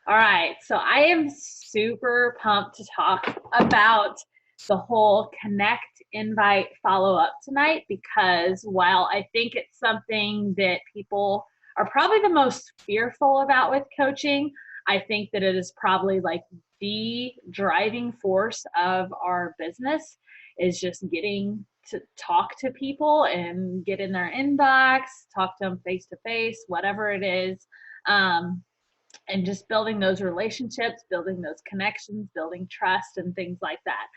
All right, so I am super pumped to talk about the whole connect, invite, follow up tonight because while I think it's something that people are probably the most fearful about with coaching, I think that it is probably like the driving force of our business is just getting to talk to people and get in their inbox, talk to them face to face, whatever it is. Um, and just building those relationships, building those connections, building trust, and things like that.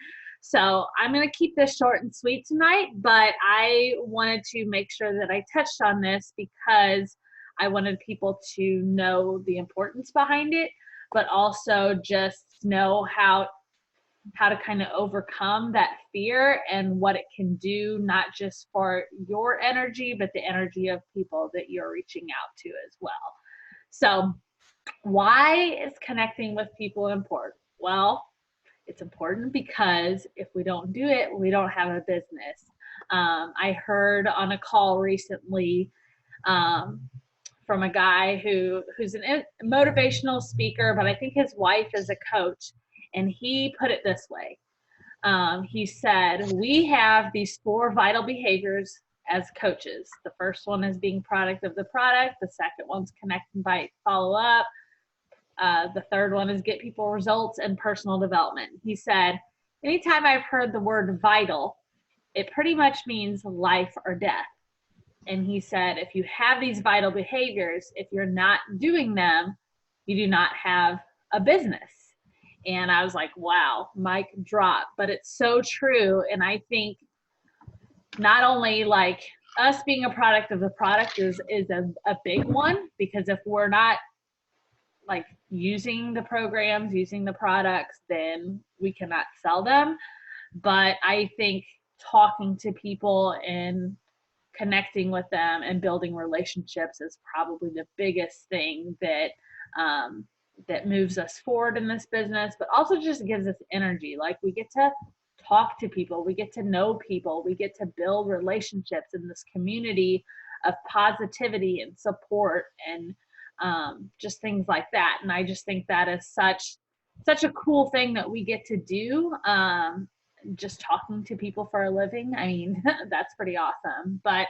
So I'm going to keep this short and sweet tonight, but I wanted to make sure that I touched on this because I wanted people to know the importance behind it, but also just know how to kind of overcome that fear and what it can do, not just for your energy, but the energy of people that you're reaching out to as well. So why is connecting with people important? Well, it's important because if we don't do it, we don't have a business. I heard on a call recently um, from a guy who's a motivational speaker, but I think his wife is a coach, and he put it this way. He said, "We have these four vital behaviors as coaches. The first one is being product of the product. The second one's connect, invite, follow up. The third one is get people results and personal development." He said, anytime I've heard the word vital, it pretty much means life or death. And he said, if you have these vital behaviors, if you're not doing them, you do not have a business. And I was like, wow, mic drop. But it's so true. And I think not only like us being a product of the product is a big one, because if we're not like using the programs, using the products, then we cannot sell them. But I think talking to people and connecting with them and building relationships is probably the biggest thing um, that moves us forward in this business, but also just gives us energy. Like we get to talk to people, we get to know people, we get to build relationships in this community of positivity and support and just things like that. And I just think that is such a cool thing that we get to do. Just talking to people for a living. I mean, that's pretty awesome. But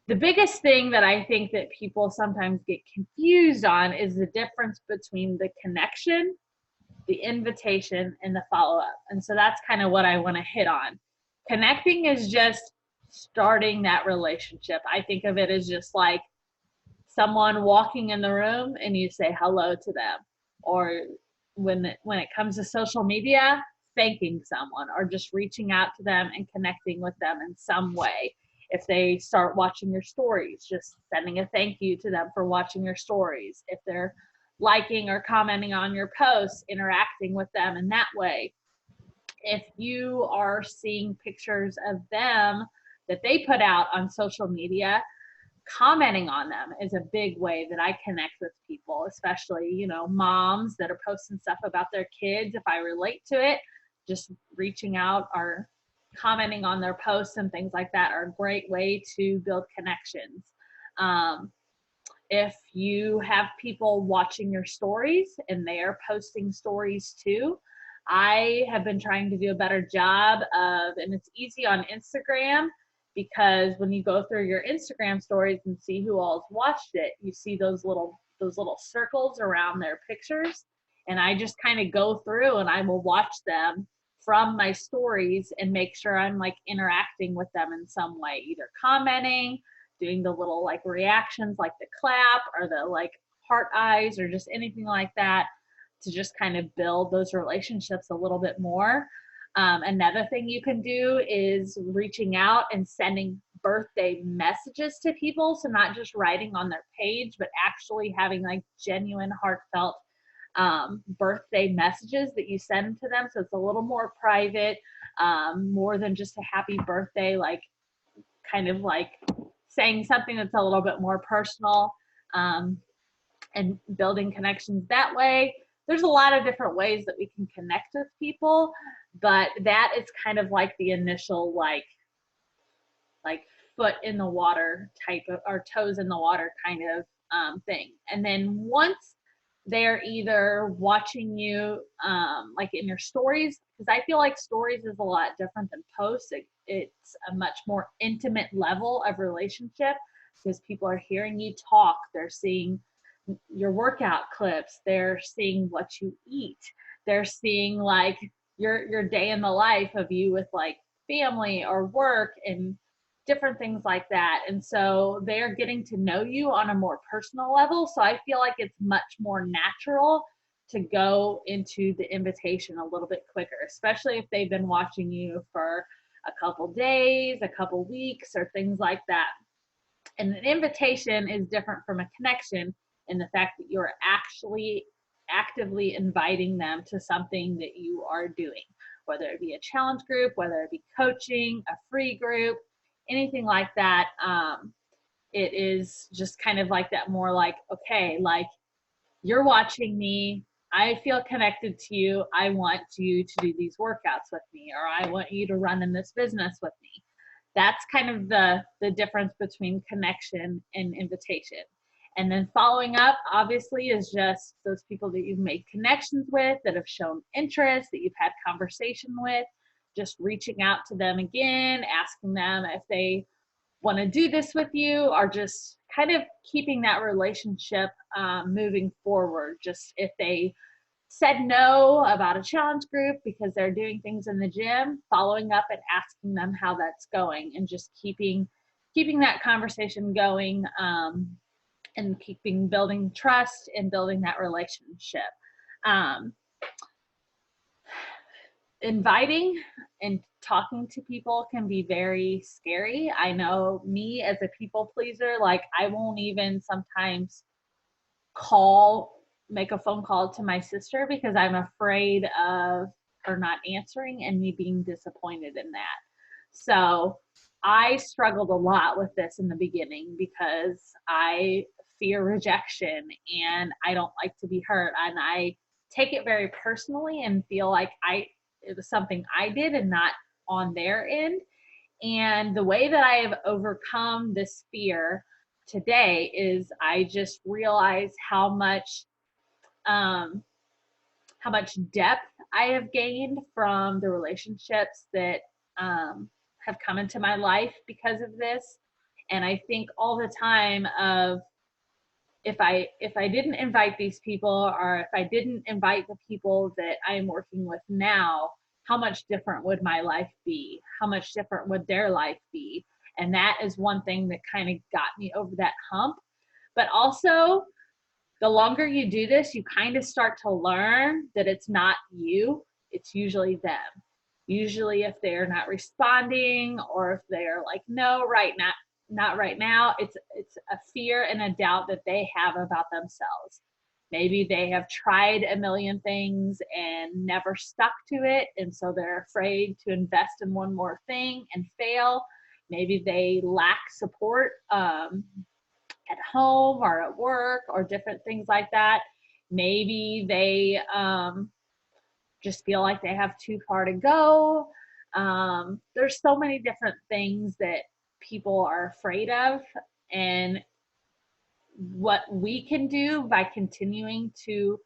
the biggest thing that I think that people sometimes get confused on is the difference between the connection, the invitation, and the follow up. And so that's kind of what I want to hit on. Connecting is just starting that relationship. I think of it as just like someone walking in the room and you say hello to them, or when it comes to social media, thanking someone or just reaching out to them and connecting with them in some way. If they start watching your stories, just sending a thank you to them for watching your stories. If they're liking or commenting on your posts, interacting with them in that way. If you are seeing pictures of them that they put out on social media, commenting on them is a big way that I connect with people, especially, moms that are posting stuff about their kids. If I relate to it, just reaching out or commenting on their posts and things like that are a great way to build connections. Um, if you have people watching your stories and they are posting stories too, I have been trying to do a better job of, and it's easy on Instagram because when you go through your Instagram stories and see who all's watched it, you see those little circles around their pictures. And I just kind of go through and I will watch them from my stories and make sure I'm like interacting with them in some way, either commenting, doing the little like reactions like the clap or the like heart eyes or just anything like that to just kind of build those relationships a little bit more. Another thing you can do is reaching out and sending birthday messages to people. So not just writing on their page, but actually having like genuine, heartfelt birthday messages that you send to them. So it's a little more private, more than just a happy birthday, like kind of like saying something that's a little bit more personal, um, and building connections that way. There's a lot of different ways that we can connect with people, but that is kind of like the initial like foot in the water type of, or toes in the water kind of thing. And then once they're either watching you like in your stories, because I feel like stories is a lot different than posts. It's a much more intimate level of relationship because people are hearing you talk, they're seeing your workout clips, they're seeing what you eat, they're seeing like your day in the life of you with like family or work and different things like that. And so they're getting to know you on a more personal level. So I feel like it's much more natural to go into the invitation a little bit quicker, especially if they've been watching you for a couple days, a couple weeks, or things like that. And an invitation is different from a connection in the fact that you're actually actively inviting them to something that you are doing, whether it be a challenge group, whether it be coaching, a free group, anything like that. It is just kind of like that, more like, okay, like you're watching me. I feel connected to you. I want you to do these workouts with me, or I want you to run in this business with me. That's kind of the difference between connection and invitation. And then following up, obviously, is just those people that you've made connections with, that have shown interest, that you've had conversation with, just reaching out to them again, asking them if they want to do this with you, or just kind of keeping that relationship moving forward. Just if they said no about a challenge group because they're doing things in the gym, following up and asking them how that's going, and just keeping that conversation going, and keeping building trust and building that relationship. Um, Inviting and talking to people can be very scary. I know me as a people pleaser, like I won't even sometimes make a phone call to my sister because I'm afraid of her not answering and me being disappointed in that. So I struggled a lot with this in the beginning because I fear rejection and I don't like to be hurt, and I take it very personally and feel like it was something I did and not on their end. And the way that I have overcome this fear today is I just realize um, how much depth I have gained from the relationships that have come into my life because of this. And I think all the time of, if I didn't invite these people, or if I didn't invite the people that I am working with now, how much different would my life be? How much different would their life be? And that is one thing that kind of got me over that hump. But also, the longer you do this, you kind of start to learn that it's not you, it's usually them. Usually, if they're not responding, or if they're like, no, right now, not right now, it's a fear and a doubt that they have about themselves. Maybe they have tried a million things and never stuck to it, and so they're afraid to invest in one more thing and fail. Maybe they lack support at home or at work or different things like that. Maybe they just feel like they have too far to go. There's so many different things that people are afraid of. And what we can do by continuing to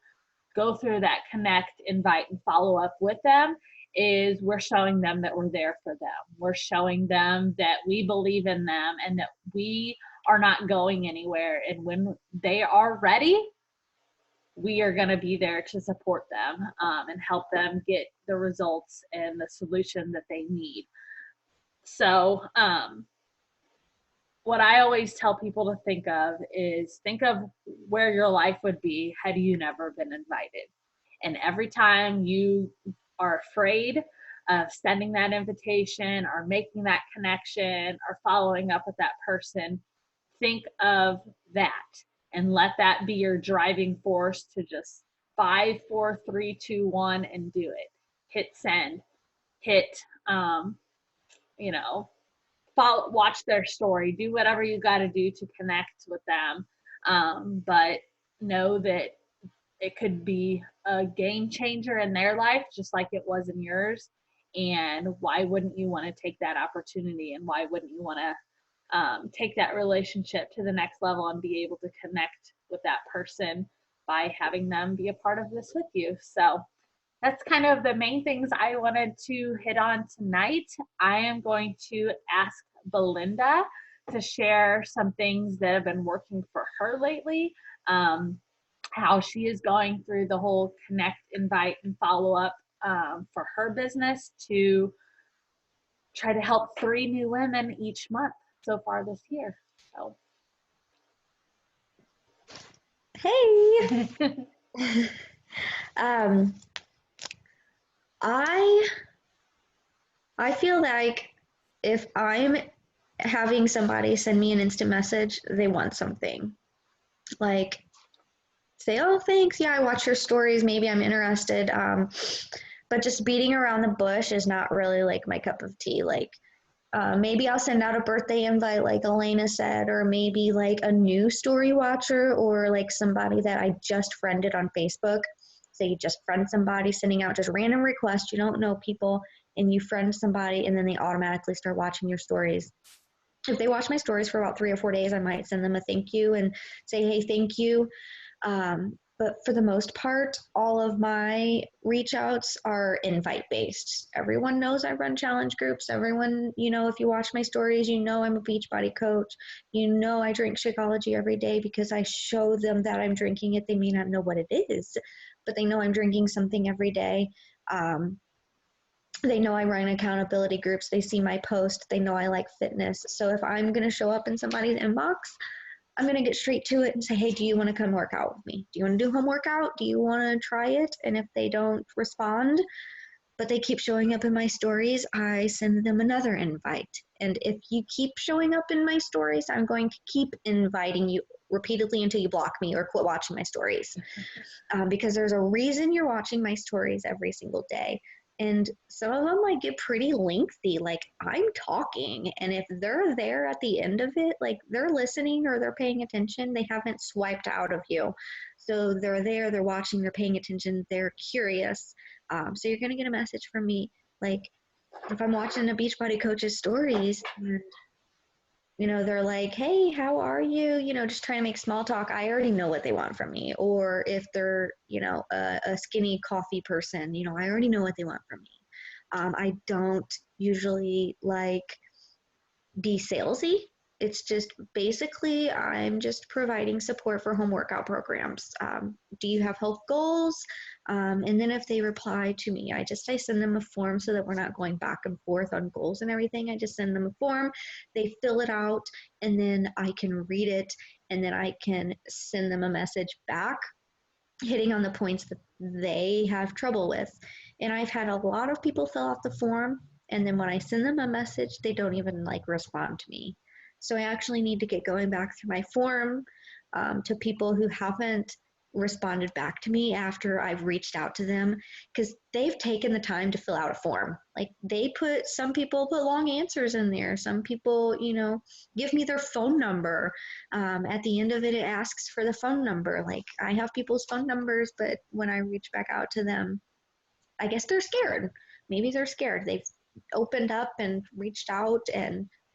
go through that connect, invite, and follow up with them is we're showing them that we're there for them. We're showing them that we believe in them and that we are not going anywhere. And when they are ready, we are going to be there to support them, and help them get the results and the solution that they need. So, what I always tell people to think of where your life would be had you never been invited. And every time you are afraid of sending that invitation or making that connection or following up with that person, think of that and let that be your driving force to just 5, 4, 3, 2, 1 and do it. Hit send, hit, you know, watch their story, do whatever you got to do to connect with them. But know that it could be a game changer in their life, just like it was in yours. And why wouldn't you want to take that opportunity? And why wouldn't you want to take that relationship to the next level and be able to connect with that person by having them be a part of this with you. So that's kind of the main things I wanted to hit on tonight. I am going to ask Belinda to share some things that have been working for her lately, how she is going through the whole connect, invite, and follow up for her business to try to help 3 new women each month so far this year. So, Hey. um, I I feel like if I'm having somebody send me an instant message, they want something. Like say, "Oh, thanks. Yeah, I watch your stories. Maybe I'm interested." But just beating around the bush is not really like my cup of tea. Like maybe I'll send out a birthday invite, like Elena said, or maybe like a new story watcher or like somebody that I just friended on Facebook. So you just friend somebody, sending out just random requests. You don't know people, and you friend somebody, and then they automatically start watching your stories. If they watch my stories for about 3 or 4 days, I might send them a thank you and say, "Hey, thank you." But for the most part, all of my reach outs are invite based. Everyone knows I run challenge groups. Everyone, if you watch my stories, I'm a Beachbody coach. I drink Shakeology every day because I show them that I'm drinking it. They may not know what it is, but they know I'm drinking something every day. They know I run accountability groups. They see my post. They know I like fitness. So if I'm going to show up in somebody's inbox, I'm going to get straight to it and say, "Hey, do you want to come work out with me? Do you want to do home workout? Do you want to try it?" And if they don't respond, but they keep showing up in my stories, I send them another invite. And if you keep showing up in my stories, I'm going to keep inviting you repeatedly until you block me or quit watching my stories. Because there's a reason you're watching my stories every single day. And some of them like get pretty lengthy. Like I'm talking, and if they're there at the end of it, like they're listening or they're paying attention, they haven't swiped out of you. So they're there, they're watching, they're paying attention, they're curious. So you're gonna get a message from me. Like if I'm watching a Beachbody coach's stories and they're like, "Hey, how are you?" Just trying to make small talk. I already know what they want from me. Or if they're, a skinny coffee person, I already know what they want from me. I don't usually like be salesy. It's just basically I'm just providing support for home workout programs. Do you have health goals? And then if they reply to me, I send them a form so that we're not going back and forth on goals and everything. I just send them a form, they fill it out, and then I can read it, and then I can send them a message back hitting on the points that they have trouble with. And I've had a lot of people fill out the form, and then when I send them a message, they don't even like respond to me. So I actually need to get going back through my form to people who haven't responded back to me after I've reached out to them, because they've taken the time to fill out a form. Like some people put long answers in there. Some people, give me their phone number. At the end of it, it asks for the phone number. Like I have people's phone numbers, but when I reach back out to them, I guess they're scared. Maybe they're scared. They've opened up and reached out,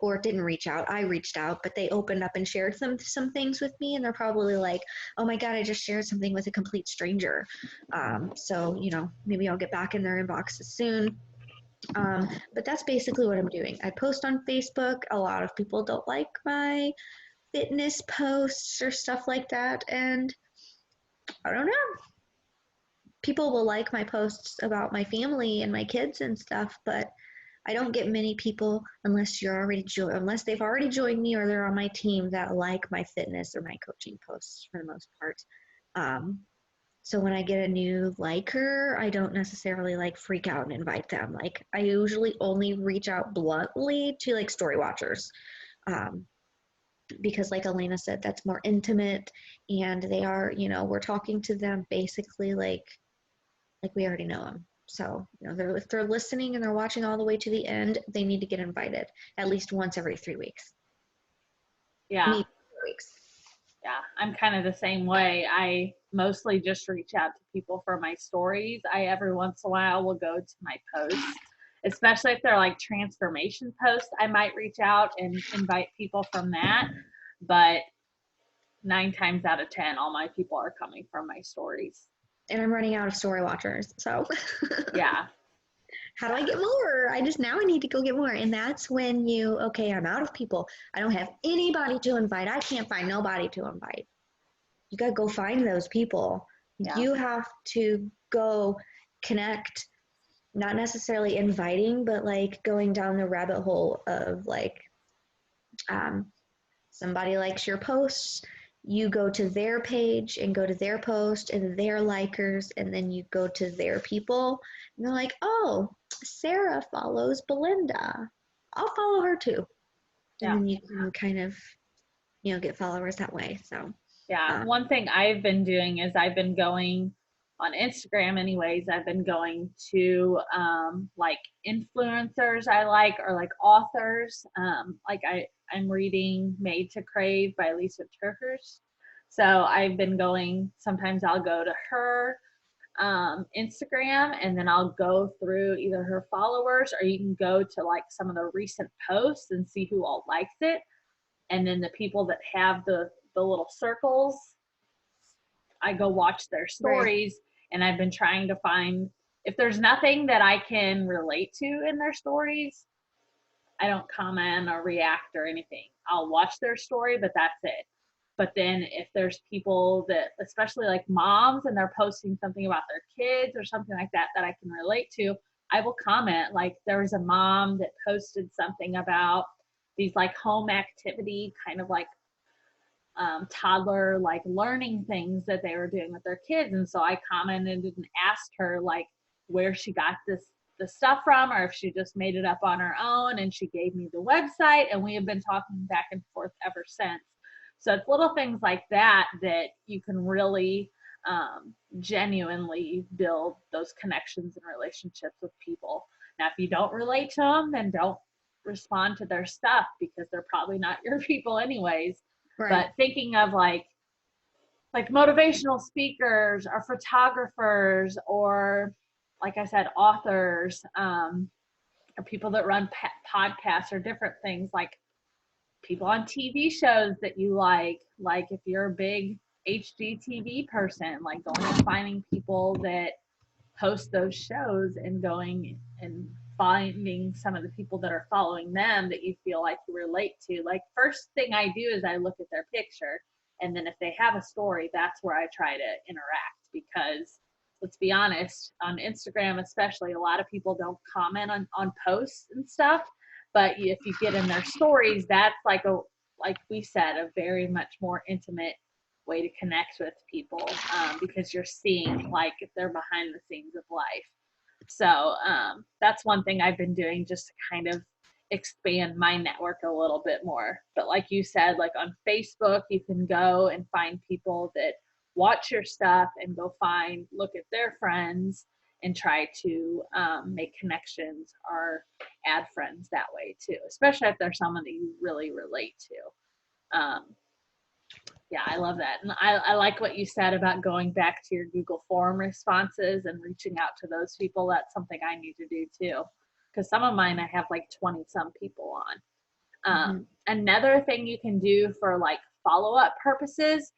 or didn't reach out. I reached out, but they opened up and shared some things with me, and they're probably like, "Oh my God, I just shared something with a complete stranger." So maybe I'll get back in their inboxes soon. But that's basically what I'm doing. I post on Facebook. A lot of people don't like my fitness posts or stuff like that, and I don't know. People will like my posts about my family and my kids and stuff, but I don't get many people unless they've already joined me or they're on my team that like my fitness or my coaching posts for the most part. Um, so when I get a new liker, I don't necessarily like freak out and invite them. Like I usually only reach out bluntly to like story watchers. Um, because like Elena said, that's more intimate, and they are, we're talking to them basically like we already know them. So, if they're listening and they're watching all the way to the end, they need to get invited at least once every 3 weeks. Yeah. Maybe 4 weeks. Yeah, I'm kind of the same way. I mostly just reach out to people for my stories. I every once in a while will go to my posts, especially if they're like transformation posts. I might reach out and invite people from that. But 9 times out of 10, all my people are coming from my stories. And I'm running out of story watchers. So Yeah. how do I get more? Now I need to go get more. And that's when okay, I'm out of people. I don't have anybody to invite. I can't find nobody to invite. You got to go find those people. Yeah. You have to go connect, not necessarily inviting, but like going down the rabbit hole of like, somebody likes your posts, you go to their page and go to their post and their likers, and then you go to their people, and they're like, oh, Sarah follows Belinda. I'll follow her too. And then you can kind of, get followers that way. So yeah. One thing I've been doing is I've been going on Instagram anyways, I've been going to like influencers I like, or like authors. Like I'm reading Made to Crave by Lisa TerKeurst. So I've been going, sometimes I'll go to her Instagram, and then I'll go through either her followers, or you can go to like some of the recent posts and see who all likes it. And then the people that have the little circles, I go watch their stories. Right. And I've been trying to find, if there's nothing that I can relate to in their stories, I don't comment or react or anything. I'll watch their story, but that's it. But then if there's people that, especially like moms, and they're posting something about their kids or something like that that I can relate to, I will comment. Like there was a mom that posted something about these like home activity kind of like toddler like learning things that they were doing with their kids. And so I commented and asked her like where she got the stuff from, or if she just made it up on her own, and she gave me the website, and we have been talking back and forth ever since. So it's little things like that that you can really genuinely build those connections and relationships with people. Now, if you don't relate to them, then don't respond to their stuff, because they're probably not your people anyways. Right. But thinking of like motivational speakers or photographers, or like I said, authors, or people that run podcasts or different things, like people on TV shows that you like if you're a big HGTV person, like going and finding people that host those shows and going and finding some of the people that are following them that you feel like you relate to. Like first thing I do is I look at their picture, and then if they have a story, that's where I try to interact, because let's be honest, on Instagram especially, a lot of people don't comment on posts and stuff, but if you get in their stories, that's like we said, a very much more intimate way to connect with people, because you're seeing like if they're behind the scenes of life. So that's one thing I've been doing, just to kind of expand my network a little bit more. But like you said, like on Facebook, you can go and find people that watch your stuff and go look at their friends and try to make connections or add friends that way too, especially if there's someone that you really relate to. Yeah, I love that. And I like what you said about going back to your Google form responses and reaching out to those people. That's something I need to do too, because some of mine I have like 20 some people on. Another thing you can do for like follow-up purposes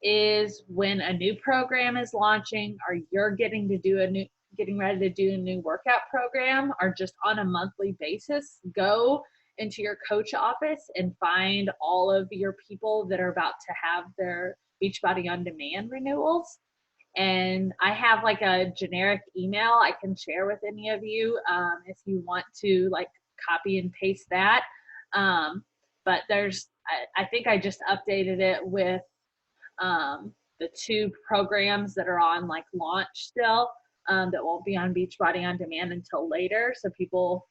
is when a new program is launching, or you're getting ready to do a new workout program, or just on a monthly basis, go into your coach office and find all of your people that are about to have their Beachbody On Demand renewals. And I have like a generic email I can share with any of you if you want to like copy and paste that. But I think I just updated it with the 2 programs that are on like launch still, that won't be on Beachbody On Demand until later. So people,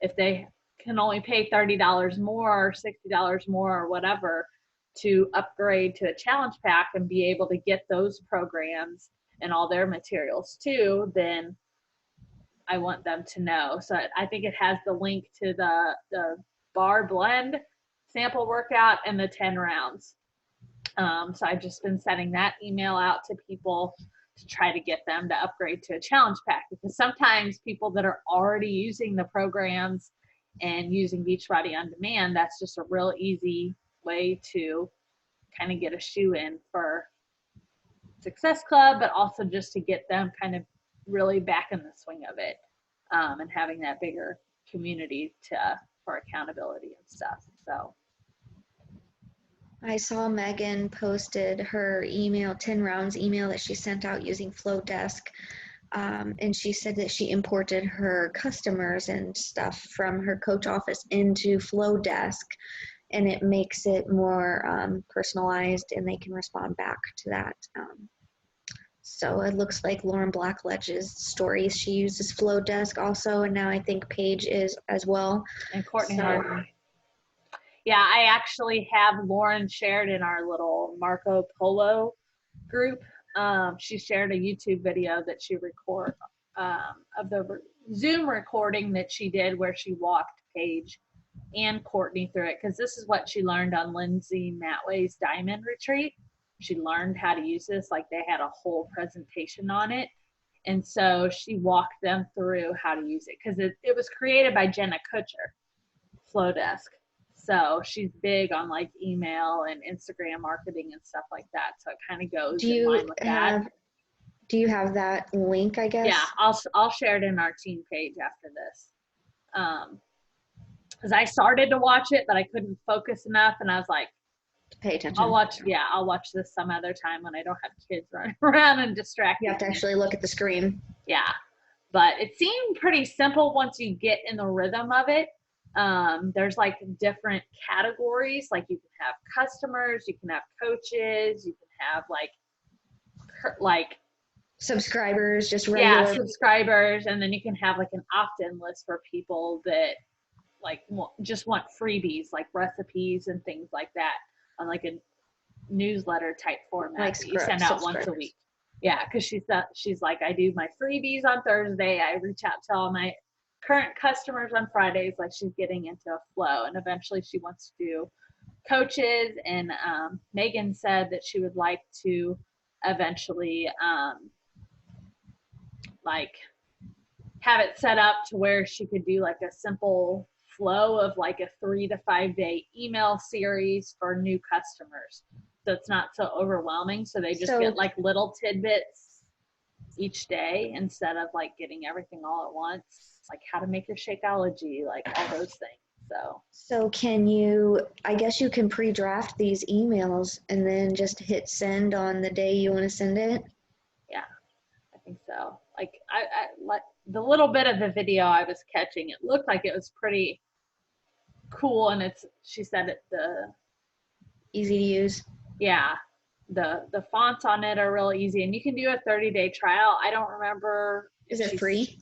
if they can only pay $30 more or $60 more or whatever to upgrade to a challenge pack and be able to get those programs and all their materials too, then I want them to know. So I think it has the link to the bar blend sample workout and the 10 rounds. So I've just been sending that email out to people to try to get them to upgrade to a challenge pack, because sometimes people that are already using the programs and using Beachbody On Demand, that's just a real easy way to kind of get a shoe in for Success Club, but also just to get them kind of really back in the swing of it, and having that bigger community for accountability and stuff. So I saw Megan posted her email, 10 rounds email that she sent out using Flowdesk. And she said that she imported her customers and stuff from her coach office into Flowdesk, and it makes it more personalized, and they can respond back to that. So it looks like Lauren Blackledge's stories, she uses Flowdesk also, and now I think Paige is as well. And Courtney Harden. Yeah, I actually have Lauren shared in our little Marco Polo group. She shared a YouTube video that she recorded of the Zoom recording that she did where she walked Paige and Courtney through it, because this is what she learned on Lindsay Matway's Diamond Retreat. She learned how to use this, like they had a whole presentation on it. And so she walked them through how to use it, because it was created by Jenna Kutcher, Flowdesk. So she's big on like email and Instagram marketing and stuff like that. So it kind of goes in line with that. Do you have that link, I guess? Yeah, I'll share it in our team page after this. Because I started to watch it, but I couldn't focus enough, and I was like, pay attention. I'll watch this some other time when I don't have kids running around and distracting. You have to actually look at the screen. Yeah, but it seemed pretty simple once you get in the rhythm of it. There's like different categories. Like you can have customers, you can have coaches, you can have like subscribers, just regular. Yeah, subscribers, and then you can have like an opt-in list for people that like just want freebies, like recipes and things like that, on like a newsletter type format like that you send out once a week. Yeah, because she's like, I do my freebies on Thursday. I reach out to all my current customers on Fridays. Like she's getting into a flow, and eventually she wants to do coaches. And Megan said that she would like to eventually like have it set up to where she could do like a simple flow of like a 3 to 5 day email series for new customers, so it's not so overwhelming, so they just get like little tidbits each day instead of like getting everything all at once, like how to make your Shakeology, like all those things. So can you, I guess you can pre-draft these emails and then just hit send on the day you want to send it? Yeah, I think so. Like I like the little bit of the video I was catching, it looked like it was pretty cool, and she said the easy to use. Yeah, the fonts on it are real easy, and you can do a 30-day trial. I don't remember. Is it free?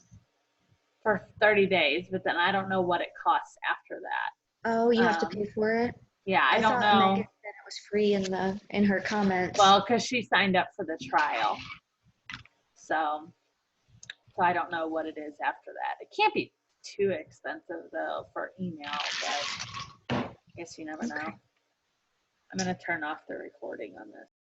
For 30 days, but then I don't know what it costs after that. Oh, you have to pay for it? Yeah, I don't know. Megan said it was free in her comments. Well, because she signed up for the trial. So I don't know what it is after that. It can't be too expensive though for email, but I guess you never know. I'm going to turn off the recording on this.